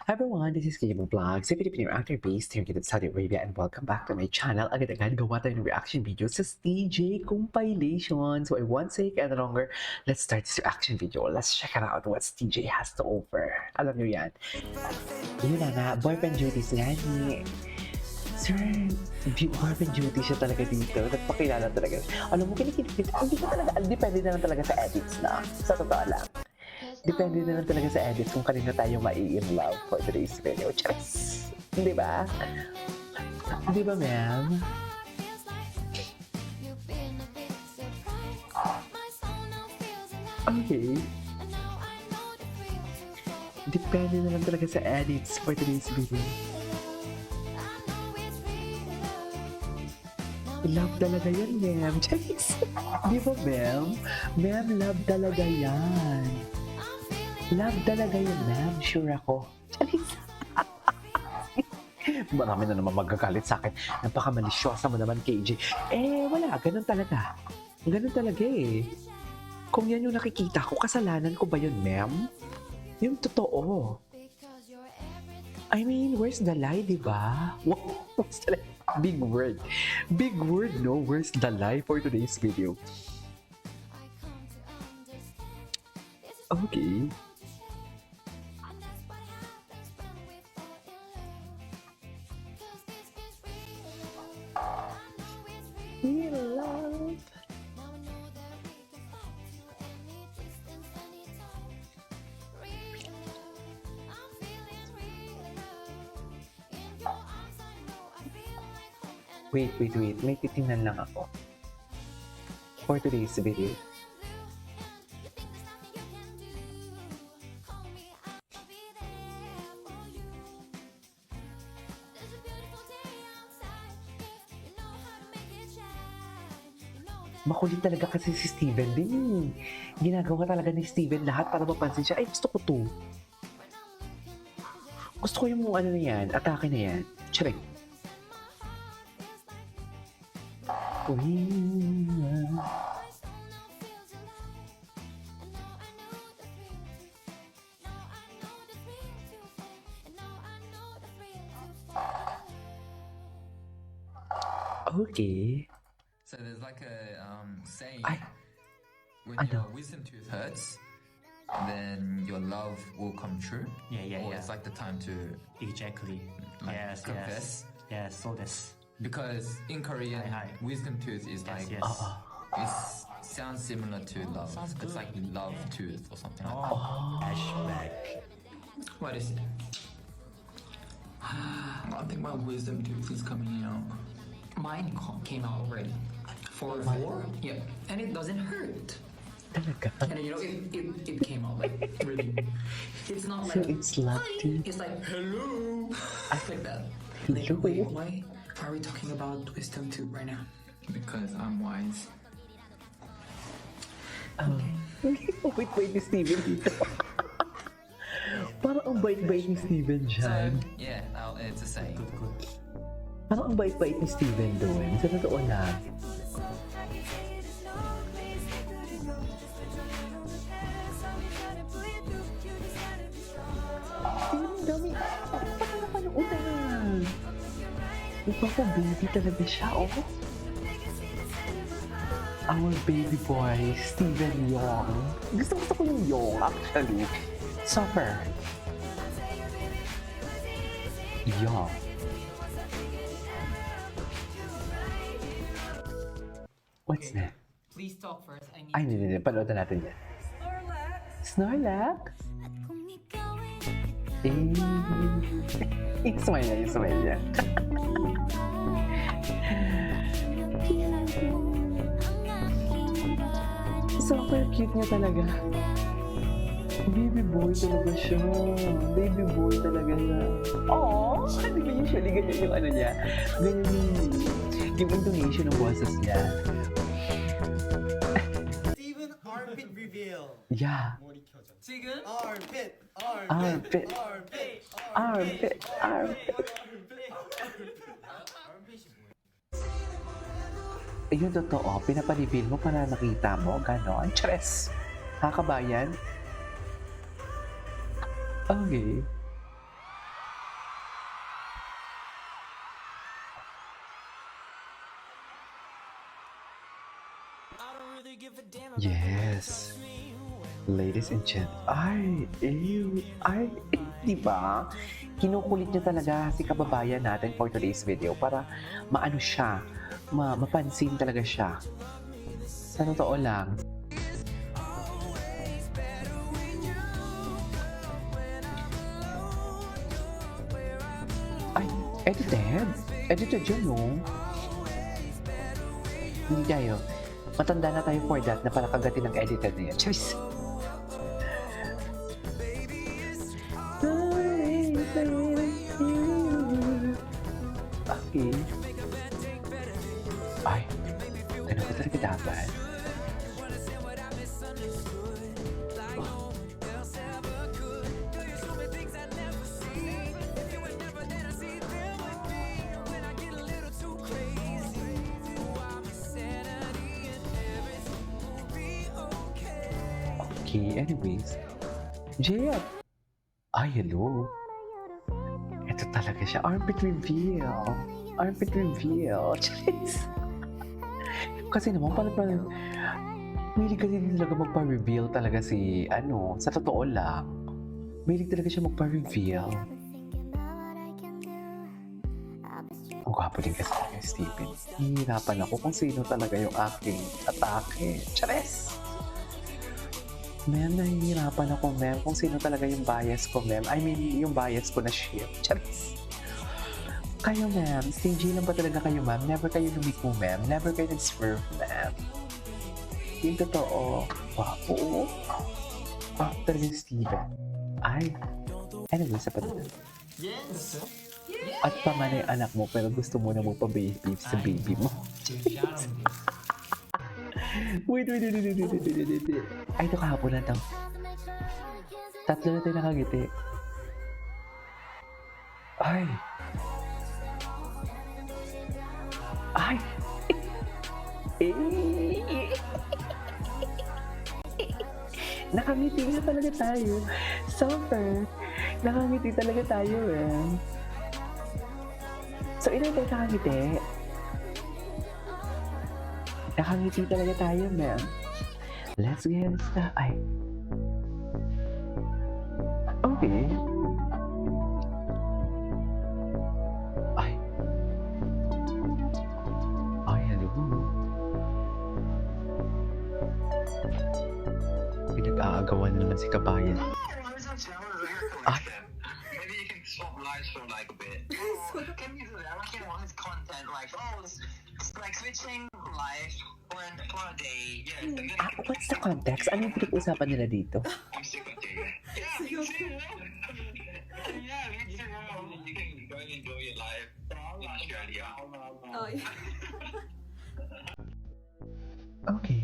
Hi everyone, this is Kajima Vlogs, a Filipino actor based here in Saudi Arabia, and welcome back to my channel. Agad-agad gawa tayo ng reaction video sa TJ compilation. So I won't take any longer. Let's start this reaction video. Let's check it out what TJ has to offer. Alam nyo yan. Yun na nga, boyfriend duties nga ni... Sir, boyfriend duty siya talaga dito. Nagpakilala talaga. Alam mo, kinikilig. Hindi ko talaga, depende na lang talaga sa edits na. Sa totoo lang. Depende na lang talaga sa edits kung kanina tayo mai-in love for today's video. Charis! Di ba? Di ba, ma'am? Okay. Depende na lang talaga sa edits for today's video. Love talaga yan, ma'am. Charis! Di ba, ma'am? Ma'am, love talaga yan. Love talaga yun, ma'am. Sure ako. Marami na naman magagalit sa akin. Napaka-malisyosa mo naman, KJ. Wala. Ganun talaga. Ganun talaga eh. Kung yan yung nakikita ko, kasalanan ko ba yun, ma'am? Yung totoo. I mean, where's the lie, di ba? Where's the lie? Big word. Big word, no? Where's the lie for today's video? Okay. Real love. Wait. May titingnan lang ako. For today's video. Makulit talaga kasi si Steven din eh. Ginagawa talaga ni Steven lahat para mapansin siya. Ay, gusto ko to. Gusto ko yung ano na yan, atake na yan. Charing. Okay. So there's like a saying, Ay, when ano? your wisdom tooth hurts, then your love will come true. Or it's like the time to Exactly. like, Yes. confess. Yes. So this. Because in Korean, Hi. wisdom tooth is like Yes. it sounds similar to love. sounds It's good. like love tooth or something like that. Oh. Flashback. What is it? I think my wisdom tooth is coming out. Mine came out already. 4-4? Yep. And it doesn't hurt. Talaga? And you know, it came out like really. It's not So like it's love hi. tooth? It's like hello. Like that. Like, Hello? wait, why are we talking about wisdom tooth right now? Because I'm wise. Wait ni Steven dito. Parang ang bait-bait ni Steven So dyan. yeah, it's a saying. Good. Parang ang bait-bait ni Steven doon. Sa totoo lang. Ang dami. Parang napanood na. Baby talaga siya, oh. Our baby boy, Steven Yong. Gusto ko yung Yong, actually. Super. Yong. What's that? Please talk first. I need. Ay, hindi. Panoodan natin yan. Snorlax? Smile niya. Super cute niya talaga. Baby boy talaga siya. Baby boy talaga siya. Aww! Di ba usually ganyan yung ano niya? Ganyan yung intonation ng boses niya. Steven armpit reveal. Yeah. 머리 켜져. 지금? armpit. Armpit. Armpit. Ayun, totoo. Pinapanibil mo para nakita mo. Ganon. Tres. Kakabayan. Okay. Yes. Ladies and gentlemen. Di ba? Kinukulit niya talaga si kababayan natin for today's video para maano siya, mapansin talaga siya. Sa totoo lang. Ay, edited. Edited yun, no? Hindi tayo. Matanda na tayo for that na para kagatin ng edited na yan. Choice! Okay. Ay, ganun ko talaga dapat. Okay, anyways. Jeff! Ay, hello. Ito talaga siya. Armpit reveal. Armpit reveal. Jeez. Kasi naman, parang mahilig kasi talaga magpa-reveal talaga si, sa totoo lang. Mahilig talaga siya magpa-reveal. Ang gwapo din kasi kay Steven. Hihirapan ako kung sino talaga yung aking atake. Chares! Ma'am, nahihirapan ako, ma'am, kung sino talaga yung bias ko, ma'am. I mean, yung bias ko na ship. Charis! Kayo, ma'am. Stingy lang ba talaga kayo, ma'am? Never kayo lumiko, ma'am. Never kayo nag-swerve, ma'am. Yung totoo. Wow. Talaga yung Steven. Ay. Anyway, sa patuloy. Yes. At pamanay anak mo, pero gusto mo na mo pa-baby sa baby mo. Wait. Ay, ito kahapon lang. Tatlo na tayo nakagiti. Ay. Nakangiti na talaga tayo. Super. Nakangiti talaga tayo, eh. So, ilan tayo nakangiti? Nakangiti talaga tayo, ma'am. Let's get started. Ay. Okay. Ay. Ay, hello. Pinag-aagawan naman si kabayan. Ay. Maybe you can swap lives for like a bit. Can you do that? Like, you know, his content, like, it's like switching life for a day. Yeah, and then What's the context? Ano yung pinag-usapan nila dito? I'm sick of you. Yeah, me too. Yeah, me too. You can go and enjoy your life in Australia. Oh, yeah. Okay.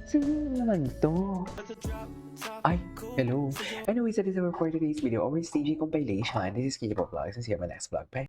Sino naman to? Ay, hello. Anyways, that is our for today's video. Our staging compilation. This is K-pop Vlogs. And see you on my next vlog. Bye.